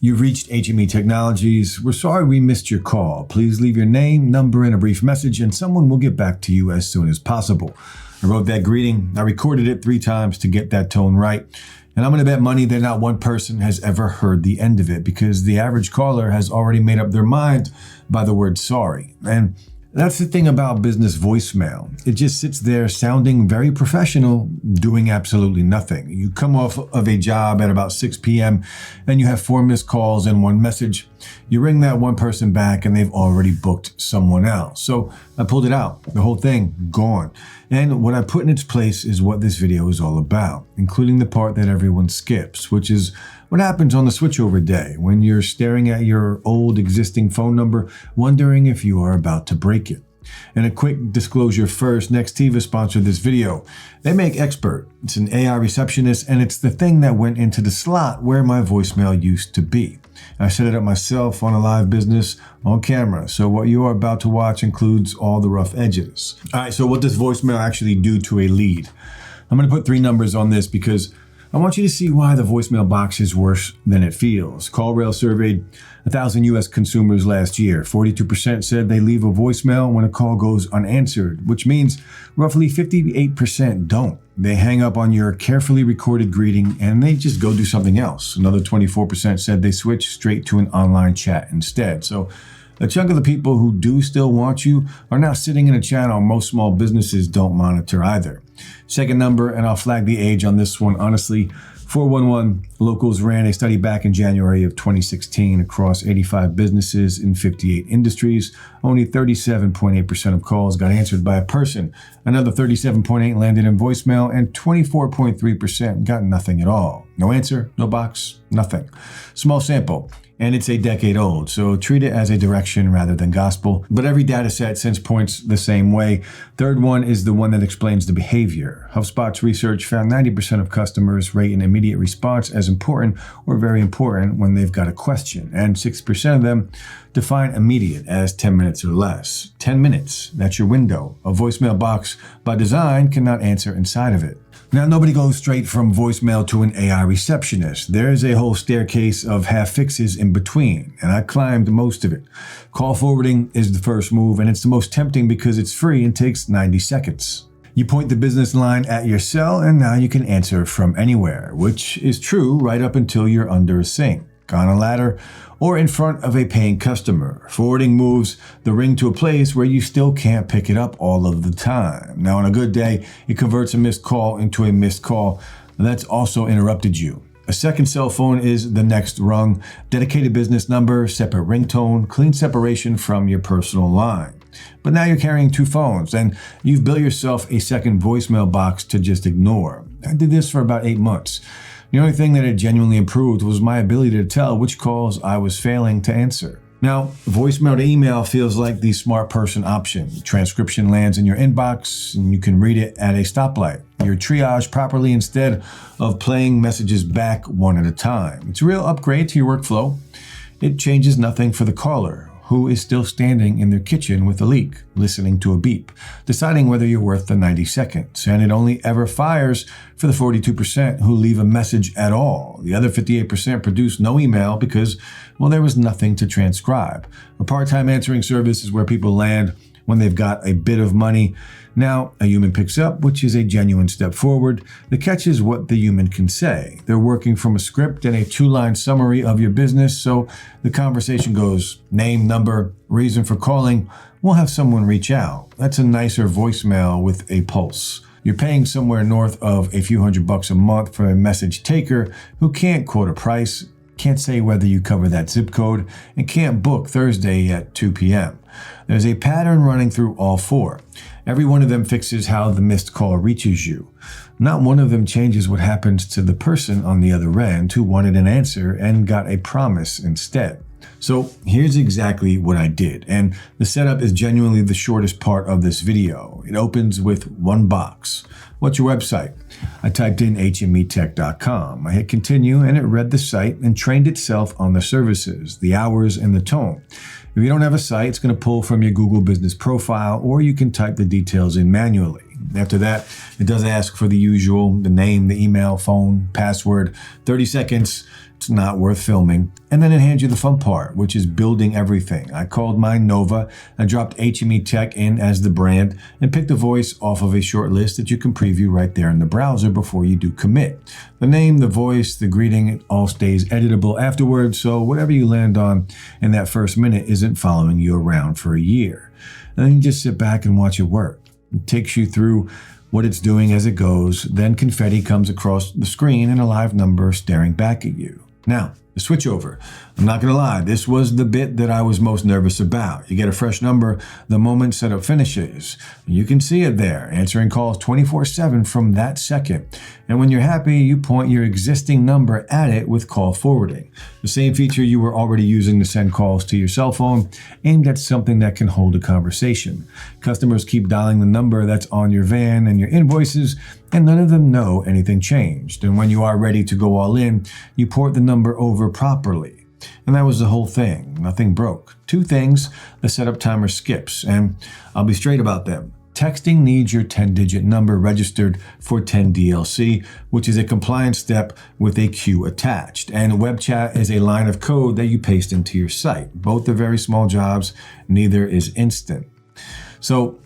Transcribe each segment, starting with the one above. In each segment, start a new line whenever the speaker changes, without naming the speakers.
You've reached HME Technologies. We're sorry we missed your call. Please leave your name, number, and a brief message, and someone will get back to you as soon as possible. I wrote that greeting. I recorded it 3 times to get that tone right. And I'm going to bet money that not one person has ever heard the end of it, because the average caller has already made up their mind by the word sorry. And that's the thing about business voicemail. It just sits there sounding very professional, doing absolutely nothing. You come off of a job at about 6 p.m. and you have 4 missed calls and 1 message. You ring that one person back and they've already booked someone else. So I pulled it out, the whole thing gone. And what I put in its place is what this video is all about, including the part that everyone skips, which is what happens on the switchover day when you're staring at your old existing phone number, wondering if you are about to break it. And a quick disclosure first, Nextiva sponsored this video. They make XBert. It's an AI receptionist, and it's the thing that went into the slot where my voicemail used to be. I set it up myself on a live business on camera, so what you are about to watch includes all the rough edges. All right, so what does voicemail actually do to a lead? I'm going to put 3 numbers on this because I want you to see why the voicemail box is worse than it feels. CallRail surveyed 1,000 U.S. consumers last year. 42% said they leave a voicemail when a call goes unanswered, which means roughly 58% don't. They hang up on your carefully recorded greeting and they just go do something else. Another 24% said they switch straight to an online chat instead. So a chunk of the people who do still want you are now sitting in a channel most small businesses don't monitor either. Second number, and I'll flag the age on this one, honestly, 411. Locals ran a study back in January of 2016 across 85 businesses in 58 industries. Only 37.8% of calls got answered by a person. Another 37.8% landed in voicemail, and 24.3% got nothing at all. No answer, no box, nothing. Small sample. And it's a decade old, so treat it as a direction rather than gospel. But every data set since points the same way. Third one is the one that explains the behavior. HubSpot's research found 90% of customers rate an immediate response as important or very important when they've got a question, and 6% of them define immediate as 10 minutes or less. 10 minutes, that's your window. A voicemail box, by design, cannot answer inside of it. Now, nobody goes straight from voicemail to an AI receptionist. There's a whole staircase of half fixes in between, and I climbed most of it. Call forwarding is the first move, and it's the most tempting because it's free and takes 90 seconds. You point the business line at your cell, and now you can answer from anywhere, which is true right up until you're under a sink, on a ladder, or in front of a paying customer. Forwarding moves the ring to a place where you still can't pick it up all of the time. Now, on a good day, it converts a missed call into a missed call that's also interrupted you. A second cell phone is the next rung. Dedicated business number, separate ringtone, clean separation from your personal line. But now you're carrying 2 phones, and you've built yourself a second voicemail box to just ignore. I did this for about 8 months. The only thing that had genuinely improved was my ability to tell which calls I was failing to answer. Now, voicemail to email feels like the smart person option. Transcription lands in your inbox and you can read it at a stoplight. You're triaged properly instead of playing messages back one at a time. It's a real upgrade to your workflow. It changes nothing for the caller, who is still standing in their kitchen with a leak, listening to a beep, deciding whether you're worth the 90 seconds. And it only ever fires for the 42% who leave a message at all. The other 58% produce no email because, well, there was nothing to transcribe. A part-time answering service is where people land when they've got a bit of money. Now, a human picks up, which is a genuine step forward. The catch is what the human can say. They're working from a script and a 2-line summary of your business, so the conversation goes name, number, reason for calling. We'll have someone reach out. That's a nicer voicemail with a pulse. You're paying somewhere north of a few $100 a month for a message taker who can't quote a price, can't say whether you cover that zip code, and can't book Thursday at 2 p.m. There's a pattern running through all 4. Every one of them fixes how the missed call reaches you. Not one of them changes what happens to the person on the other end who wanted an answer and got a promise instead. So here's exactly what I did, and the setup is genuinely the shortest part of this video. It opens with 1 box. What's your website? I typed in hmetech.com. I hit continue, and it read the site and trained itself on the services, the hours, and the tone. If you don't have a site, it's going to pull from your Google Business profile, or you can type the details in manually. After that, it does ask for the usual, the name, the email, phone, password, 30 seconds. It's not worth filming. And then it hands you the fun part, which is building everything. I called mine Nova. I dropped HME Tech in as the brand and picked a voice off of a short list that you can preview right there in the browser before you do commit. The name, the voice, the greeting, it all stays editable afterwards, so whatever you land on in that first minute isn't following you around for a year. And then you just sit back and watch it work. It takes you through what it's doing as it goes, then confetti comes across the screen and a live number staring back at you. Now, the switchover. I'm not going to lie, this was the bit that I was most nervous about. You get a fresh number the moment setup finishes. You can see it there, answering calls 24/7 from that second. And when you're happy, you point your existing number at it with call forwarding. The same feature you were already using to send calls to your cell phone, aimed at something that can hold a conversation. Customers keep dialing the number that's on your van and your invoices, and none of them know anything changed. And when you are ready to go all in, you port the number over properly. And that was the whole thing. Nothing broke. Two things: the setup timer skips, and I'll be straight about them. Texting needs your 10-digit number registered for 10DLC, which is a compliance step with a queue attached. And web chat is a line of code that you paste into your site. Both are very small jobs. Neither is instant. So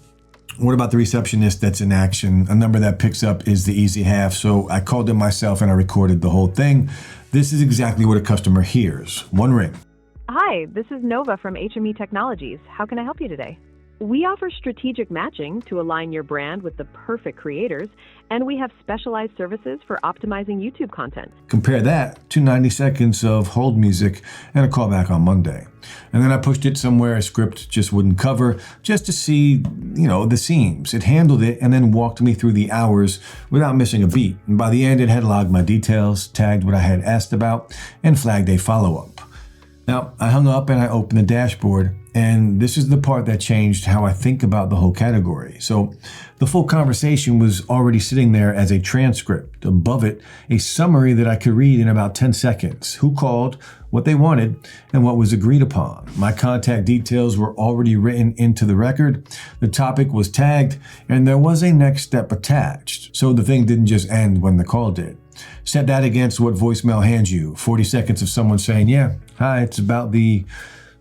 what about the receptionist that's in action? A number that picks up is the easy half, so I called it myself and I recorded the whole thing. This is exactly what a customer hears. One ring.
Hi, this is Nova from HME Technologies. How can I help you today? We offer strategic matching to align your brand with the perfect creators, and we have specialized services for optimizing YouTube content.
Compare that to 90 seconds of hold music and a callback on Monday. And then I pushed it somewhere a script just wouldn't cover, just to see, the seams. It handled it and then walked me through the hours without missing a beat. And by the end, it had logged my details, tagged what I had asked about, and flagged a follow-up. Now, I hung up and I opened the dashboard, and this is the part that changed how I think about the whole category. So the full conversation was already sitting there as a transcript. Above it, a summary that I could read in about 10 seconds. Who called, what they wanted, and what was agreed upon. My contact details were already written into the record. The topic was tagged, and there was a next step attached. So the thing didn't just end when the call did. Set that against what voicemail hands you. 40 seconds of someone saying, "Yeah, hi, it's about the,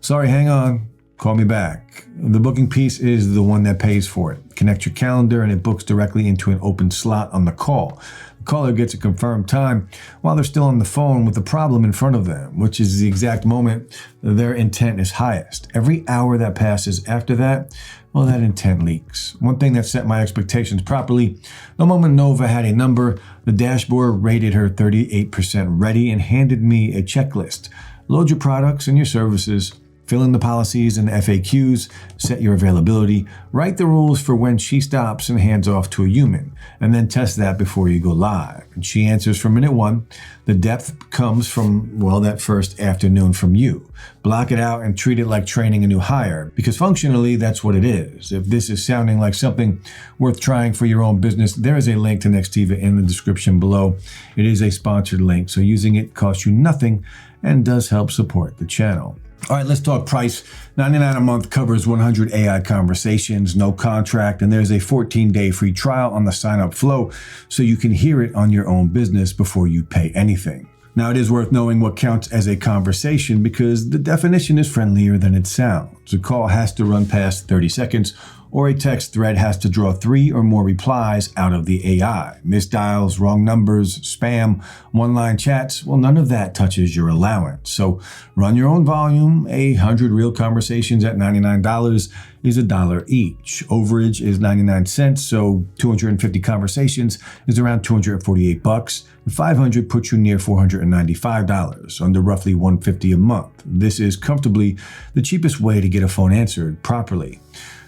sorry, hang on, call me back." The booking piece is the one that pays for it. Connect your calendar and it books directly into an open slot on the call. The caller gets a confirmed time while they're still on the phone with the problem in front of them, which is the exact moment their intent is highest. Every hour that passes after that, well, that intent leaks. One thing that set my expectations properly: the moment Nova had a number, the dashboard rated her 38% ready and handed me a checklist. Load your products and your services, fill in the policies and FAQs, set your availability, write the rules for when she stops and hands off to a human, and then test that before you go live. And she answers from minute one. The depth comes from, that first afternoon from you. Block it out and treat it like training a new hire, because functionally that's what it is. If this is sounding like something worth trying for your own business, there is a link to Nextiva in the description below. It is a sponsored link, so using it costs you nothing and does help support the channel. All right, let's talk price. $99 a month covers 100 AI conversations, no contract, and there's a 14-day free trial on the sign-up flow so you can hear it on your own business before you pay anything. Now, it is worth knowing what counts as a conversation because the definition is friendlier than it sounds. A call has to run past 30 seconds, or a text thread has to draw 3 or more replies out of the AI. Missed dials, wrong numbers, spam, one-line chats, none of that touches your allowance. So run your own volume. 100 real conversations at $99 is $1 each. Overage is 99 cents, so 250 conversations is around $248. 500 puts you near $495, under roughly $150 a month. This is comfortably the cheapest way to get a phone answered properly.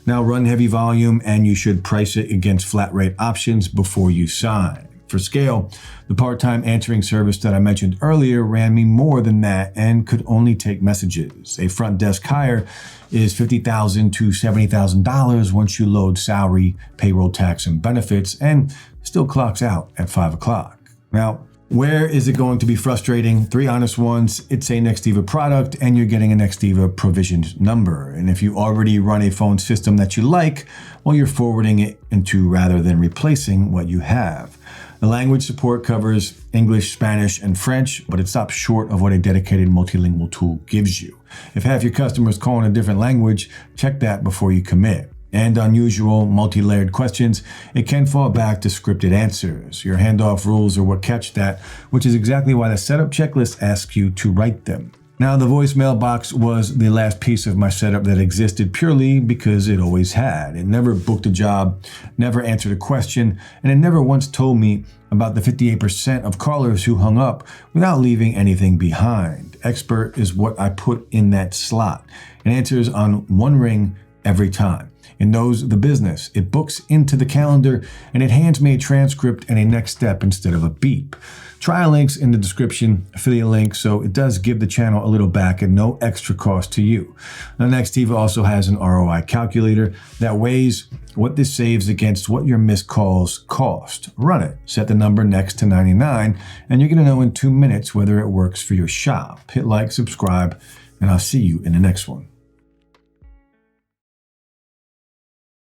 Now run heavy volume and you should price it against flat rate options before you sign. For scale, the part-time answering service that I mentioned earlier ran me more than that and could only take messages. A front desk hire is $50,000 to $70,000 once you load salary, payroll tax, and benefits, and still clocks out at 5 o'clock. Now, Where is it going to be frustrating? 3 honest ones. It's a Nextiva product and you're getting a Nextiva provisioned number. And if you already run a phone system that you like, well, you're forwarding it into rather than replacing what you have. The language support covers English, Spanish, and French, but it stops short of what a dedicated multilingual tool gives you. If half your customers call in a different language, check that before you commit. And unusual, multi-layered questions, it can fall back to scripted answers. Your handoff rules are what catch that, which is exactly why the setup checklist asks you to write them. Now, the voicemail box was the last piece of my setup that existed purely because it always had. It never booked a job, never answered a question, and it never once told me about the 58% of callers who hung up without leaving anything behind. XBert is what I put in that slot. It answers on one ring every time. It knows the business. It books into the calendar, and it hands me a transcript and a next step instead of a beep. Trial links in the description, affiliate link, so it does give the channel a little back at no extra cost to you. Now, Nextiva also has an ROI calculator that weighs what this saves against what your missed calls cost. Run it. Set the number next to 99, and you're going to know in 2 minutes whether it works for your shop. Hit like, subscribe, and I'll see you in the next one.